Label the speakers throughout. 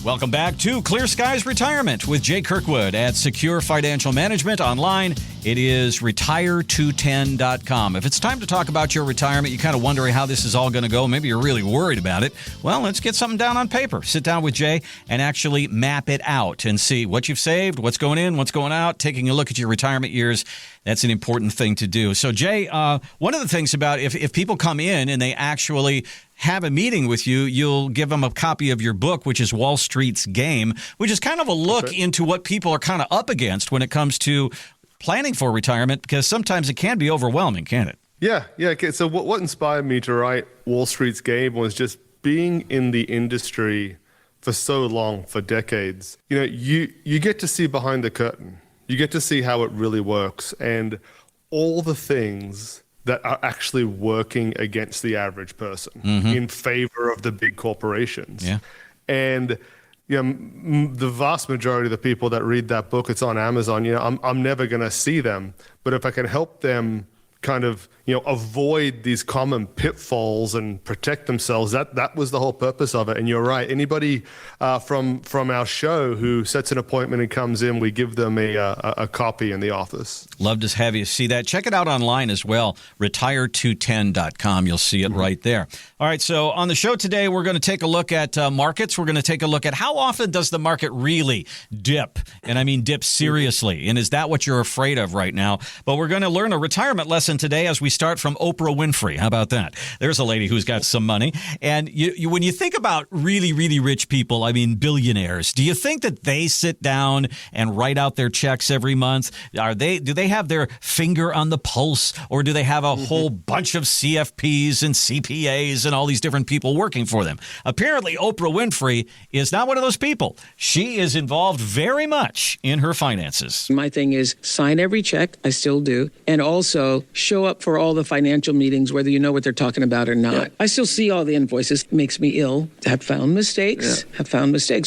Speaker 1: Welcome back to Clear Skies Retirement with Jay Kirkwood at Secure Financial Management. Online, it is retire210.com. If it's time to talk about your retirement, you're kind of wondering how this is all going to go. Maybe you're really worried about it. Well, let's get something down on paper. Sit down with Jay and actually map it out and see what you've saved, what's going in, what's going out, taking a look at your retirement years. That's an important thing to do. So, Jay, one of the things about if people come in and they actually have a meeting with you, you'll give them a copy of your book, which is Wall Street's Game, which is kind of a look into what people are kind of up against when it comes to planning for retirement, because sometimes it can be overwhelming, can't it?
Speaker 2: Yeah. Okay. So what inspired me to write Wall Street's Game was just being in the industry for so long, for decades. You know, you get to see behind the curtain. You get to see how it really works and all the things that are actually working against the average person in favor of the big corporations. Yeah. And you know, the vast majority of the people that read that book, it's on Amazon, you know, I'm never going to see them. But if I can help them kind of, you know, avoid these common pitfalls and protect themselves, that was the whole purpose of it. And you're right. Anybody from our show who sets an appointment and comes in, we give them a copy in the office.
Speaker 1: Love to have you see that. Check it out online as well, retire210.com. You'll see it right there. All right, so on the show today, we're going to take a look at markets. We're going to take a look at how often does the market really dip? And I mean dip seriously. And is that what you're afraid of right now? But we're going to learn a retirement lesson today as we start from Oprah Winfrey. How about that? There's a lady who's got some money. And you when you think about really, really rich people, I mean billionaires, do you think that they sit down and write out their checks every month? Do they have their finger on the pulse, or do they have a whole bunch of CFPs and CPAs and all these different people working for them? Apparently, Oprah Winfrey is not one of those people. She is involved very much in her finances.
Speaker 3: My thing is sign every check. I still do. And also show up for all the financial meetings, whether you know what they're talking about or not. Yeah. I still see all the invoices. It makes me ill. Have found mistakes.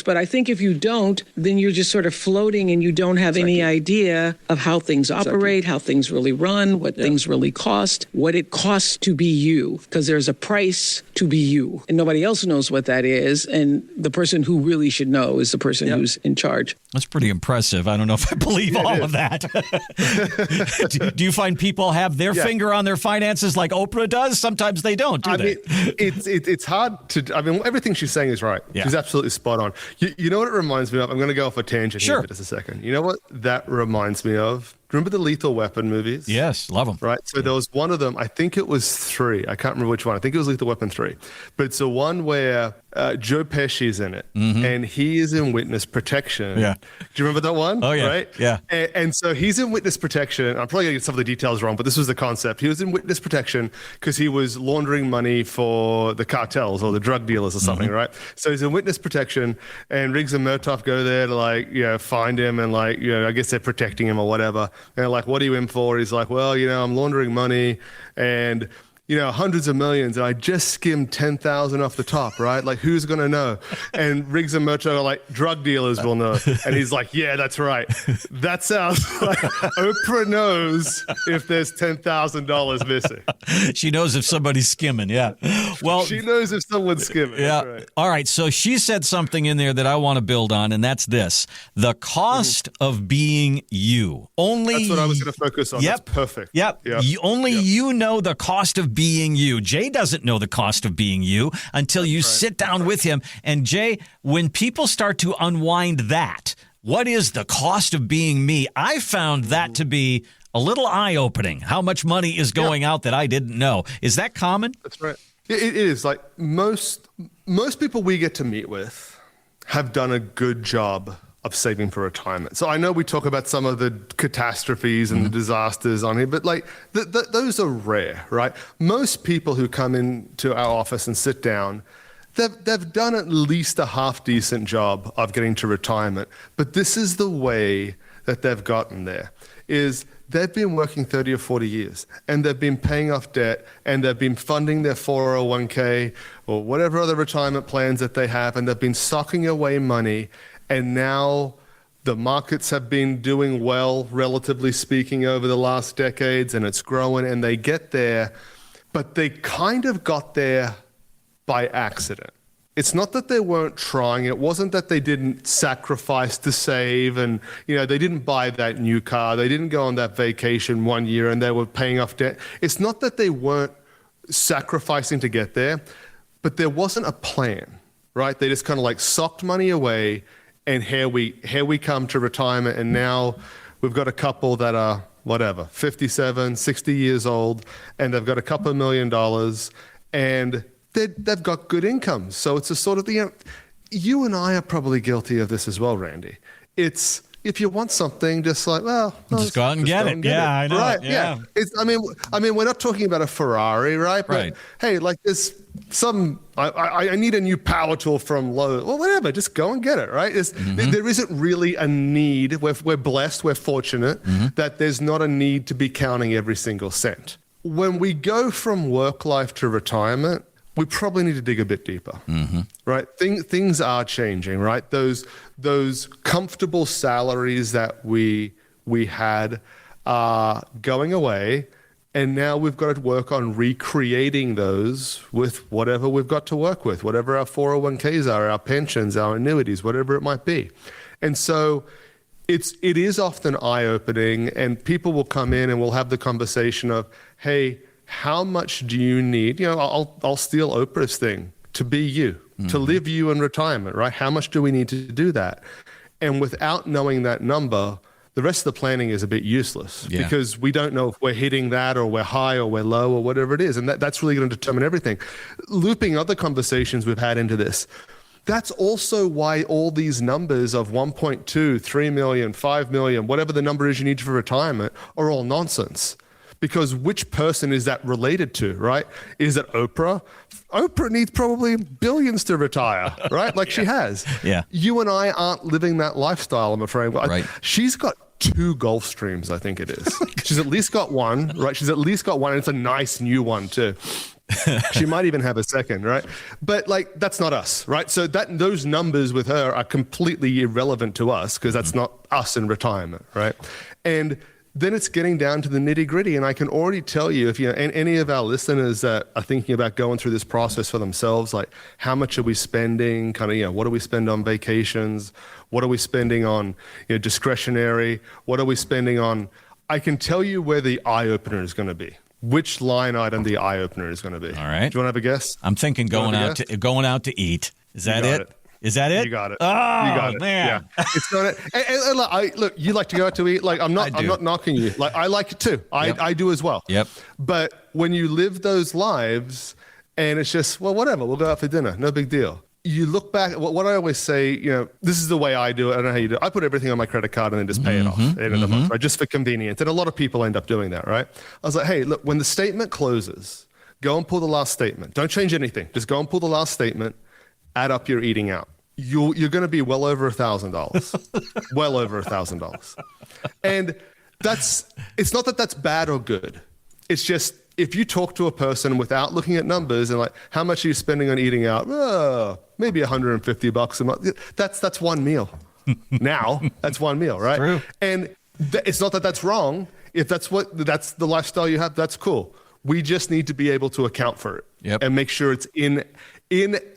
Speaker 3: But I think if you don't, then you're just sort of floating and you don't have any idea of how things operate, how things really run, what things really cost, what it costs to be you. Because there's a price to be you. And nobody else knows what that is. And the person who really should know is the person who's in charge.
Speaker 1: That's pretty impressive. I don't know if I believe all of that. Do you find people have their finger on their finances like Oprah does? Sometimes they don't, do they?
Speaker 2: It's hard to... I mean, everything she's saying is right. Yeah. She's absolutely spot on. You know what it reminds me of? I'm going to go off a tangent here for just a second. You know what that reminds me of? Remember the Lethal Weapon movies?
Speaker 1: Yes, love them.
Speaker 2: Right? So there was one of them, I think it was 3. I can't remember which one. I think it was Lethal Weapon 3. But it's the one where Joe Pesci's in it, and he is in witness protection. Yeah. Do you remember that one?
Speaker 1: Oh, yeah.
Speaker 2: Right?
Speaker 1: Yeah.
Speaker 2: And so he's in witness protection. I'm probably going to get some of the details wrong, but this was the concept. He was in witness protection because he was laundering money for the cartels or the drug dealers or something, right? So he's in witness protection, and Riggs and Murtaugh go there to, find him, and, I guess they're protecting him or whatever. And they're like, what are you in for? He's like, well, I'm laundering money and, hundreds of millions, and I just skimmed 10,000 off the top, right? Like, who's going to know? And Riggs and Murtaugh are like, drug dealers will know. And he's like, yeah, that's right. That sounds like Oprah knows if there's $10,000 missing.
Speaker 1: She knows if somebody's skimming, Well,
Speaker 2: she knows if someone's skimming.
Speaker 1: Yeah.
Speaker 2: Right.
Speaker 1: All right. So she said something in there that I want to build on, and that's this: the cost of being you.
Speaker 2: That's what I was going to focus on.
Speaker 1: Yep.
Speaker 2: That's perfect.
Speaker 1: Yep. You know the cost of being you. Jay doesn't know the cost of being you until you sit down with him. And Jay, when people start to unwind that, what is the cost of being me? I found that to be a little eye-opening, how much money is going out that I didn't know. Is that common?
Speaker 2: That's right. It is. Like most people we get to meet with have done a good job of saving for retirement. So I know we talk about some of the catastrophes and the disasters on here, but those are rare, right? Most people who come into our office and sit down, they've done at least a half decent job of getting to retirement. But this is the way that they've gotten there, is they've been working 30 or 40 years, and they've been paying off debt, and they've been funding their 401k or whatever other retirement plans that they have, and they've been socking away money. And now the markets have been doing well, relatively speaking, over the last decades, and it's growing, and they get there, but they kind of got there by accident. It's not that they weren't trying. It wasn't that they didn't sacrifice to save and, they didn't buy that new car. They didn't go on that vacation one year and they were paying off debt. It's not that they weren't sacrificing to get there, but there wasn't a plan, right? They just kind of like socked money away, and here we come to retirement, and now we've got a couple that are, 57, 60 years old, and they've got a couple $1 million, and they've got good incomes. So it's a sort of, you and I are probably guilty of this as well, Randy. It's, if you want something, just like,
Speaker 1: just go out and get it. Yeah, I know.
Speaker 2: Right,
Speaker 1: yeah.
Speaker 2: It's, I mean, we're not talking about a Ferrari, right? But
Speaker 1: right.
Speaker 2: Hey, like there's some, I need a new power tool from Lowe's. Well, whatever, just go and get it, right? There isn't really a need. We're blessed, we're fortunate that there's not a need to be counting every single cent. When we go from work life to retirement, we probably need to dig a bit deeper, right? Things are changing, right? Those comfortable salaries that we had are going away, and now we've got to work on recreating those with whatever we've got to work with, whatever our 401ks are, our pensions, our annuities, whatever it might be. And so it is often eye-opening, and people will come in and we'll have the conversation of, hey, how much do you need? I'll steal Oprah's thing, to be you, to live you in retirement, right? How much do we need to do that? And without knowing that number, the rest of the planning is a bit useless because we don't know if we're hitting that or we're high or we're low or whatever it is. And that's really going to determine everything. Looping other conversations we've had into this, that's also why all these numbers of 1.2, 3 million, 5 million, whatever the number is you need for retirement are all nonsense. Because which person is that related to, right? Is it Oprah? Oprah needs probably billions to retire, right? Like she has.
Speaker 1: Yeah.
Speaker 2: You and I aren't living that lifestyle, I'm afraid.
Speaker 1: Right.
Speaker 2: She's got 2 Gulf Streams, I think it is. She's at least got one, right? She's at least got one, and it's a nice new one too. She might even have a second, right? But like, that's not us, right? So those numbers with her are completely irrelevant to us because that's not us in retirement, right? And then it's getting down to the nitty gritty. And I can already tell you, if any of our listeners that are thinking about going through this process for themselves, like how much are we spending, what do we spend on vacations? What are we spending on discretionary? What are we spending on? I can tell you where the eye opener is going to be. Which line item the eye opener is going to be. All
Speaker 1: right.
Speaker 2: Do you want to have a guess?
Speaker 1: I'm thinking going out to eat. Is that it? Is that it?
Speaker 2: You got it.
Speaker 1: Oh,
Speaker 2: you got it.
Speaker 1: Man.
Speaker 2: Yeah. It's going to, look, you like to go out to eat. Like I'm not knocking you. Like I like it too. I do as well.
Speaker 1: Yep.
Speaker 2: But when you live those lives and it's just, well, whatever, we'll go out for dinner. No big deal. You look back, what I always say, this is the way I do it. I don't know how you do it. I put everything on my credit card and then just pay it off at the end of the month, right? Just for convenience. And a lot of people end up doing that, right? I was like, hey, look, when the statement closes, go and pull the last statement. Don't change anything. Just go and pull the last statement, add up your eating out. You're going to be well over $1,000, well over $1,000. And it's not that that's bad or good. It's just, if you talk to a person without looking at numbers and like, how much are you spending on eating out? Maybe $150 a month. That's one meal. Now that's one meal, right?
Speaker 1: True.
Speaker 2: And it's not that that's wrong. If that's the lifestyle you have, that's cool. We just need to be able to account for it and make sure it's in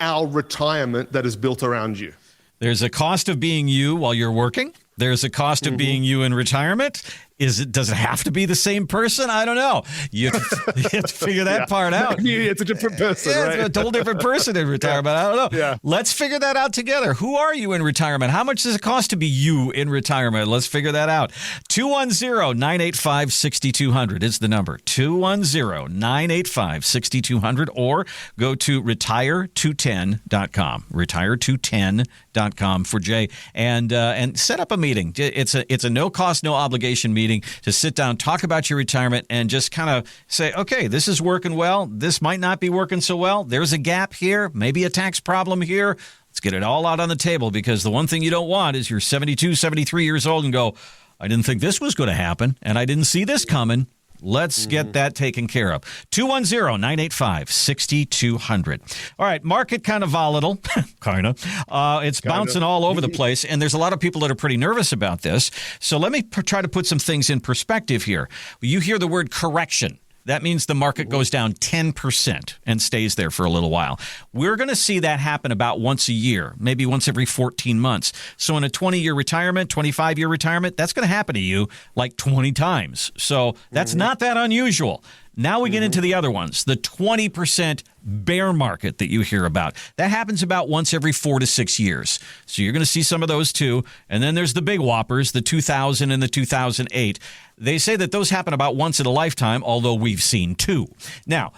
Speaker 2: our retirement that is built around you.
Speaker 1: There's a cost of being you while you're working. There's a cost of being you in retirement. Does it have to be the same person? I don't know. You have to figure that part out.
Speaker 2: It's a different person, right?
Speaker 1: It's a whole different person in retirement. I don't know.
Speaker 2: Yeah.
Speaker 1: Let's figure that out together. Who are you in retirement? How much does it cost to be you in retirement? Let's figure that out. 210-985-6200 is the number. 210-985-6200, or go to retire210.com. Retire210.com for Jay, and set up a meeting. It's a no cost, no obligation meeting to sit down, talk about your retirement, and just kind of say, okay, this is working well. This might not be working so well. There's a gap here, maybe a tax problem here. Let's get it all out on the table, because the one thing you don't want is you're 72, 73 years old and go, I didn't think this was going to happen, and I didn't see this coming. Let's get that taken care of. 210-985-6200. All right, market kind of volatile, It's bouncing all over the place, and there's a lot of people that are pretty nervous about this. So let me try to put some things in perspective here. You hear the word correction. That means the market goes down 10% and stays there for a little while. We're going to see that happen about once a year, maybe once every 14 months. So in a 20-year retirement, 25-year retirement, that's going to happen to you like 20 times. So that's not that unusual. Now we get into the other ones, the 20% bear market that you hear about. That happens about once every 4 to 6 years. So you're going to see some of those too. And then there's the big whoppers, the 2000 and the 2008. They say that those happen about once in a lifetime, although we've seen two. Now,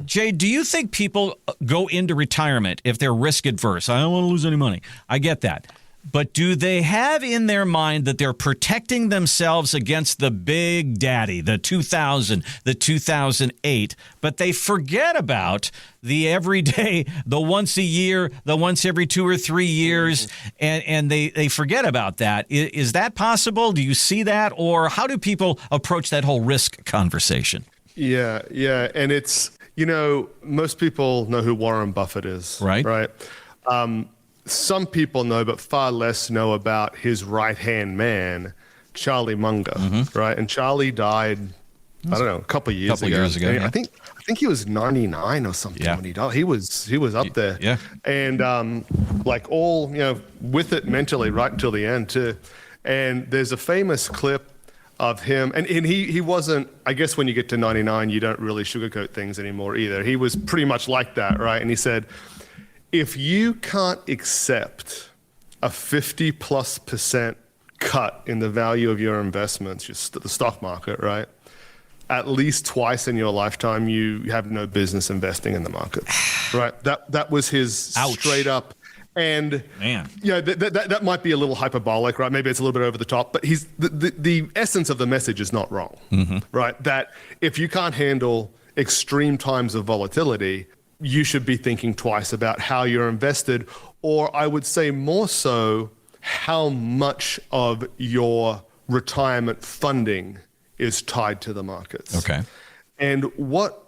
Speaker 1: Jay, do you think people go into retirement if they're risk adverse? I don't want to lose any money. I get that. But do they have in their mind that they're protecting themselves against the big daddy, the 2000, the 2008, but they forget about the everyday, the once a year, the once every 2 or 3 years, and they forget about that? Is that possible? Do you see that? Or how do people approach that whole risk conversation?
Speaker 2: Yeah. And it's, most people know who Warren Buffett is. Right. Some people know, but far less know about his right-hand man, Charlie Munger, right? And Charlie died, I don't know, a couple of years ago.
Speaker 1: Yeah.
Speaker 2: I think he was 99 or something when he died. He was up there.
Speaker 1: Yeah.
Speaker 2: And with it mentally right until the end too. And there's a famous clip of him, and he wasn't, I guess when you get to 99, you don't really sugarcoat things anymore either. He was pretty much like that, right? And he said, if you can't accept a 50+% cut in the value of your investments, the stock market, right? At least twice in your lifetime, you have no business investing in the market, right? That was his straight up. And
Speaker 1: man,
Speaker 2: that might be a little hyperbolic, right? Maybe it's a little bit over the top, but the essence of the message is not wrong, right? That if you can't handle extreme times of volatility, you should be thinking twice about how you're invested, or I would say more so, how much of your retirement funding is tied to the markets.
Speaker 1: Okay.
Speaker 2: And what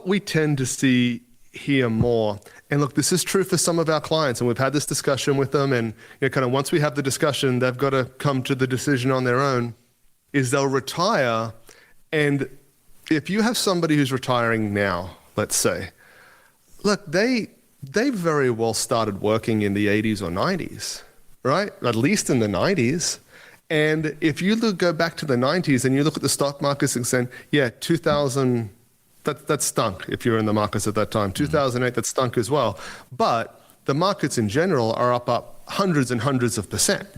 Speaker 2: we tend to see here more, and look, this is true for some of our clients, and we've had this discussion with them, and kind of once we have the discussion, they've got to come to the decision on their own, is they'll retire, and if you have somebody who's retiring now, let's say, look, they very well started working in the 80s or 90s, right? At least in the 90s. And if you go back to the 90s and you look at the stock markets and say, 2000, that stunk if you were in the markets at that time. 2008, that stunk as well. But the markets in general are up hundreds and hundreds of percent.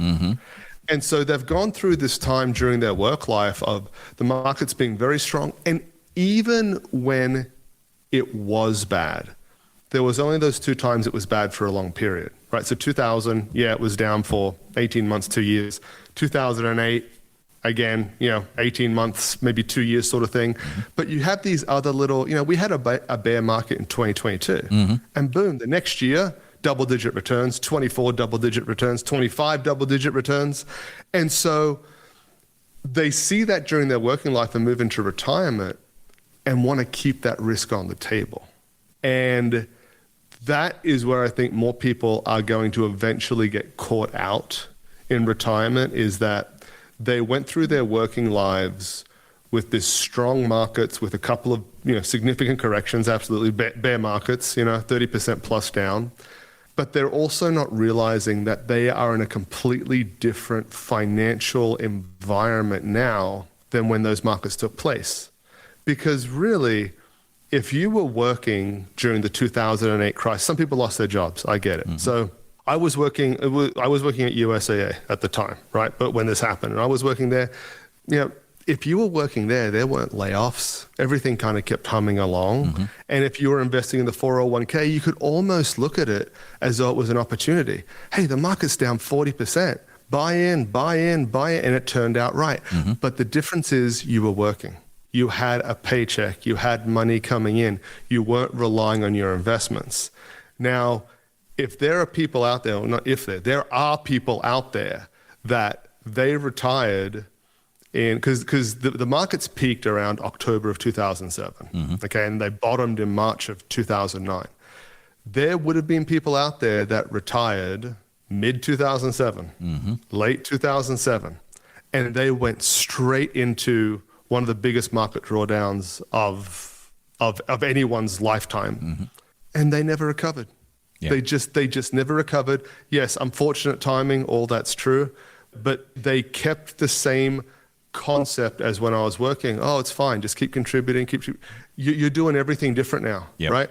Speaker 2: And so they've gone through this time during their work life of the markets being very strong. And even when it was bad, there was only those 2 times it was bad for a long period, right? So 2000, it was down for 18 months, 2 years. 2008, again, 18 months, maybe 2 years sort of thing. But you have these other little, we had a bear market in 2022. And boom, the next year, double-digit returns, 24 double-digit returns, 25 double-digit returns. And so they see that during their working life and move into retirement and want to keep that risk on the table. And that is where I think more people are going to eventually get caught out in retirement, is that they went through their working lives with this strong markets with a couple of significant corrections, absolutely bear markets, 30% plus down. But they're also not realizing that they are in a completely different financial environment now than when those markets took place. Because really, if you were working during the 2008 crisis, some people lost their jobs. I get it. So I was working at USAA at the time, right? But when this happened, and I was working there, if you were working there weren't layoffs. Everything kind of kept humming along. And if you were investing in the 401k, you could almost look at it as though it was an opportunity. Hey, the market's down 40%. Buy in. And it turned out right. But the difference is you were working. You had a paycheck, you had money coming in, you weren't relying on your investments. Now, if there are people out there, or not if there are people out there that they retired because the markets peaked around October of 2007, okay, and they bottomed in March of 2009. There would have been people out there that retired mid-2007, late 2007, and they went straight into one of the biggest market drawdowns of anyone's lifetime, and they never recovered.
Speaker 1: Yeah.
Speaker 2: They just never recovered. Yes, unfortunate timing, all that's true, but they kept the same concept as when I was working. Oh, it's fine. Just keep contributing. You're doing everything different now,
Speaker 1: Yep.
Speaker 2: right?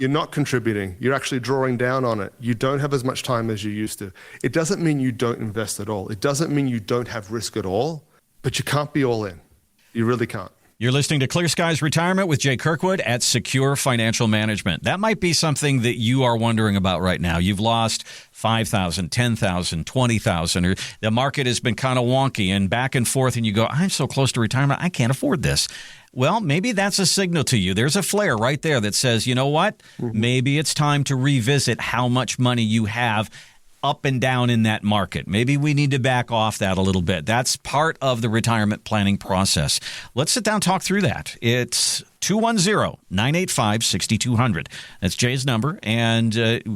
Speaker 2: You're not contributing. You're actually drawing down on it. You don't have as much time as you used to. It doesn't mean you don't invest at all. It doesn't mean you don't have risk at all, but you can't be all in. You really can't.
Speaker 1: You're listening to Clear Skies Retirement with Jay Kirkwood at Secure Financial Management. That might be something that you are wondering about right now. You've lost $5,000, $10,000, $20,000, or the market has been kind of wonky and back and forth, and you go, I'm so close to retirement, I can't afford this. Well, maybe that's a signal to you. There's a flare right there that says, you know what? Maybe it's time to revisit how much money you have up and down in that market. Maybe we need to back off that a little bit. That's part of the retirement planning process. Let's sit down and talk through that. It's 210-985-6200. That's Jay's number, and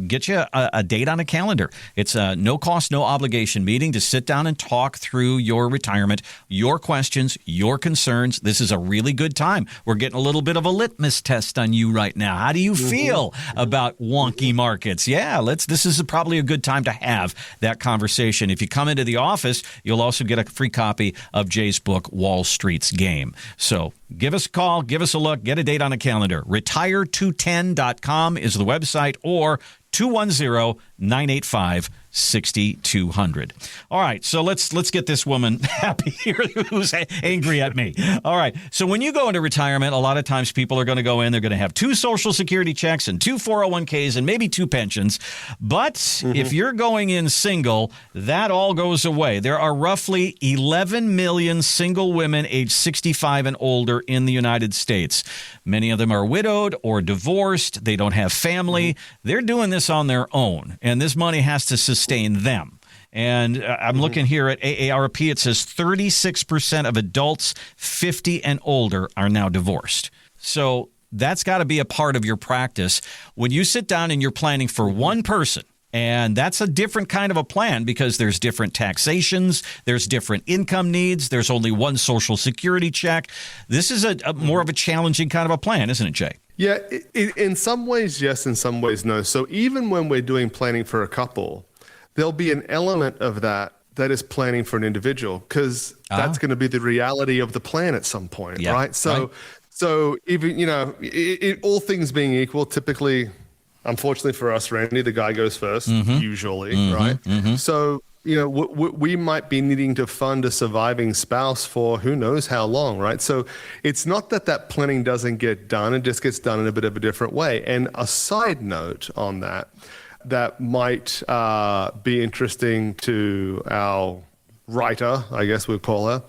Speaker 1: get you a date on a calendar. It's a no-cost, no-obligation meeting to sit down and talk through your retirement, your questions, your concerns. This is a really good time. We're getting a little bit of a litmus test on you right now. How do you feel about wonky markets? Yeah, this is probably a good time to have that conversation. If you come into the office, you'll also get a free copy of Jay's book, Wall Street's Game. So give us a call, give us a look, get a date on a calendar. Retire210.com is the website, or 210-985-6200. All right, so let's get this woman happy here who's angry at me. All right, so when you go into retirement, a lot of times people are going to go in, they're going to have 2 Social Security checks and 2 401ks and maybe 2 pensions. But if you're going in single, that all goes away. There are roughly 11 million single women aged 65 and older in the United States. Many of them are widowed or divorced. They don't have family. They're doing this on their own, and this money has to sustain them. And I'm looking here at AARP. It says 36% of adults 50 and older are now divorced. So that's got to be a part of your practice. When you sit down and you're planning for one person, and that's a different kind of a plan because there's different taxations, there's different income needs, there's only one Social Security check. This is a more of a challenging kind of a plan, isn't it, Jay?
Speaker 2: Yeah, in some ways, yes, in some ways, no. So even when we're doing planning for a couple, there'll be an element of that is planning for an individual, because that's going to be the reality of the plan at some point, right? So even, all things being equal, typically, unfortunately for us, Randy, the guy goes first, usually, right? So, we might be needing to fund a surviving spouse for who knows how long, right? So it's not that planning doesn't get done. It just gets done in a bit of a different way. And a side note on that might be interesting to our writer, I guess we'll call her.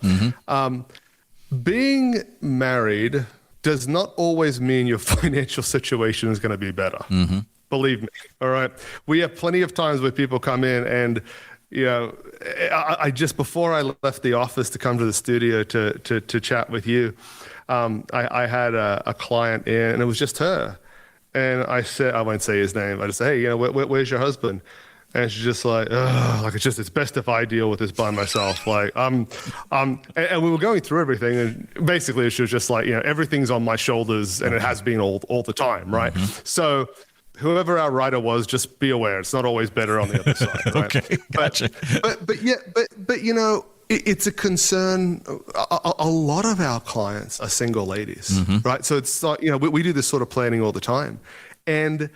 Speaker 2: Being married does not always mean your financial situation is going to be better. Believe me. All right. We have plenty of times where people come in and, I just, before I left the office to come to the studio to chat with you, I had a client in, and it was just her. And I said, I won't say his name. I just said, hey, where's your husband? And she's just like, it's best if I deal with this by myself. And we were going through everything, and basically she was just like, everything's on my shoulders, and it has been all the time, right? So whoever our writer was, just be aware, it's not always better on the other side, right? Okay, gotcha. But it's a concern. A lot of our clients are single ladies, right? So it's like, we do this sort of planning all the time. And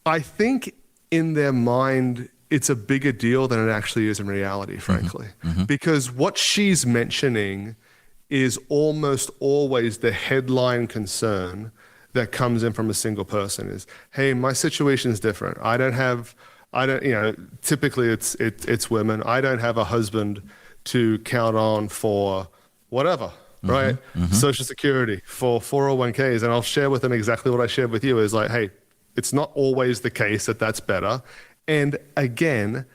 Speaker 2: I think in their mind, it's a bigger deal than it actually is in reality, frankly. Because what she's mentioning is almost always the headline concern that comes in from a single person is, hey, my situation is different. Typically it's women. I don't have a husband to count on for whatever, right? Social Security, for 401ks. And I'll share with them exactly what I shared with you is like, hey, it's not always the case that that's better. And again,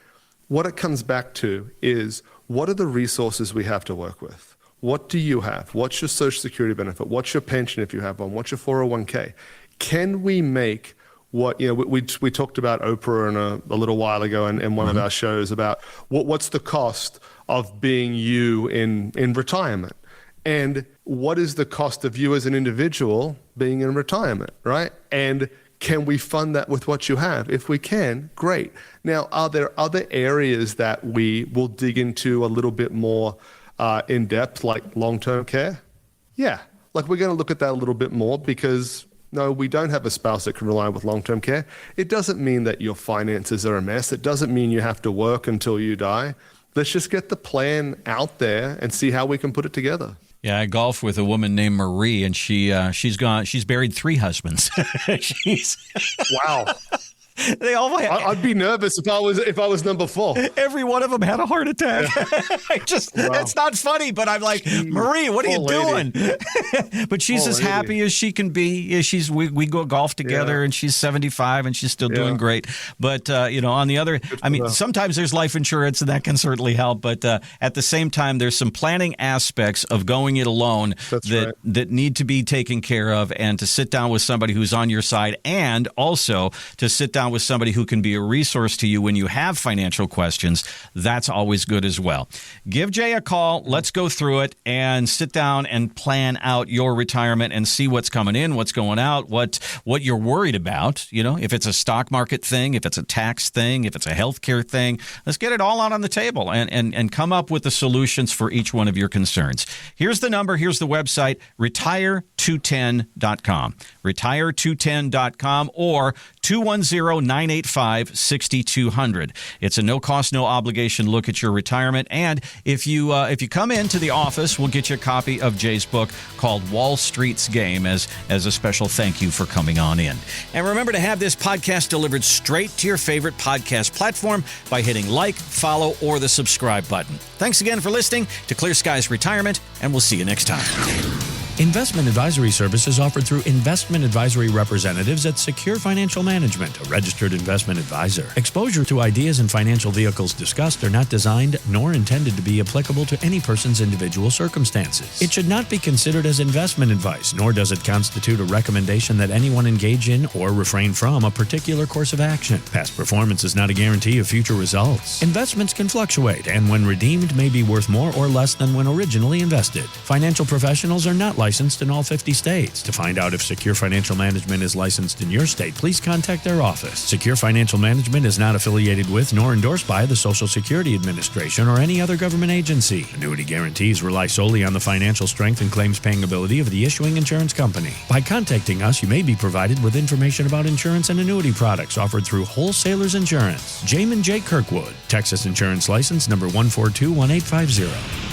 Speaker 2: what it comes back to is, what are the resources we have to work with? What do you have? What's your Social Security benefit? What's your pension if you have one? What's your 401k? Can we make what, we talked about Oprah a little while ago in one of our shows about what's the cost of being you in retirement? And what is the cost of you as an individual being in retirement, right? And can we fund that with what you have? If we can, great. Now, are there other areas that we will dig into a little bit more in depth, like long-term care? Yeah, like we're going to look at that a little bit more because no, we don't have a spouse that can rely on with long-term care. It doesn't mean that your finances are a mess. It doesn't mean you have to work until you die. Let's just get the plan out there and see how we can put it together.
Speaker 1: Yeah, I golf with a woman named Marie, and she's buried 3 husbands.
Speaker 2: Wow.
Speaker 1: They all.
Speaker 2: I'd be nervous if I was number 4.
Speaker 1: Every one of them had a heart attack. That's not funny, but I'm like, Marie, what are you doing? But she's as happy as she can be. We go golf together, and she's 75, and she's still doing great. But on the other, sometimes there's life insurance, and that can certainly help. But at the same time, there's some planning aspects of going it alone that need to be taken care of, and to sit down with somebody who's on your side, and also to sit down with somebody who can be a resource to you when you have financial questions. That's always good as well. Give Jay a call. Let's go through it and sit down and plan out your retirement and see what's coming in, what's going out, what you're worried about. If it's a stock market thing, if it's a tax thing, if it's a healthcare thing, let's get it all out on the table and come up with the solutions for each one of your concerns. Here's the number. Here's the website, retire210.com. Retire210.com or 210-985-6200. It's a no-cost, no-obligation look at your retirement. And if you come into the office, we'll get you a copy of Jay's book called Wall Street's Game as a special thank you for coming on in. And remember to have this podcast delivered straight to your favorite podcast platform by hitting like, follow, or the subscribe button. Thanks again for listening to Clear Skies Retirement, and we'll see you next time.
Speaker 4: Investment advisory services offered through investment advisory representatives at Secure Financial Management, a registered investment advisor. Exposure to ideas and financial vehicles discussed are not designed nor intended to be applicable to any person's individual circumstances. It should not be considered as investment advice, nor does it constitute a recommendation that anyone engage in or refrain from a particular course of action. Past performance is not a guarantee of future results. Investments can fluctuate, and when redeemed may be worth more or less than when originally invested. Financial professionals are not licensed in all 50 states. To find out if Secure Financial Management is licensed in your state, please contact their office. Secure Financial Management is not affiliated with nor endorsed by the Social Security Administration or any other government agency. Annuity guarantees rely solely on the financial strength and claims-paying ability of the issuing insurance company. By contacting us, you may be provided with information about insurance and annuity products offered through Wholesalers Insurance. Jamin J. Kirkwood, Texas Insurance License number 1421850.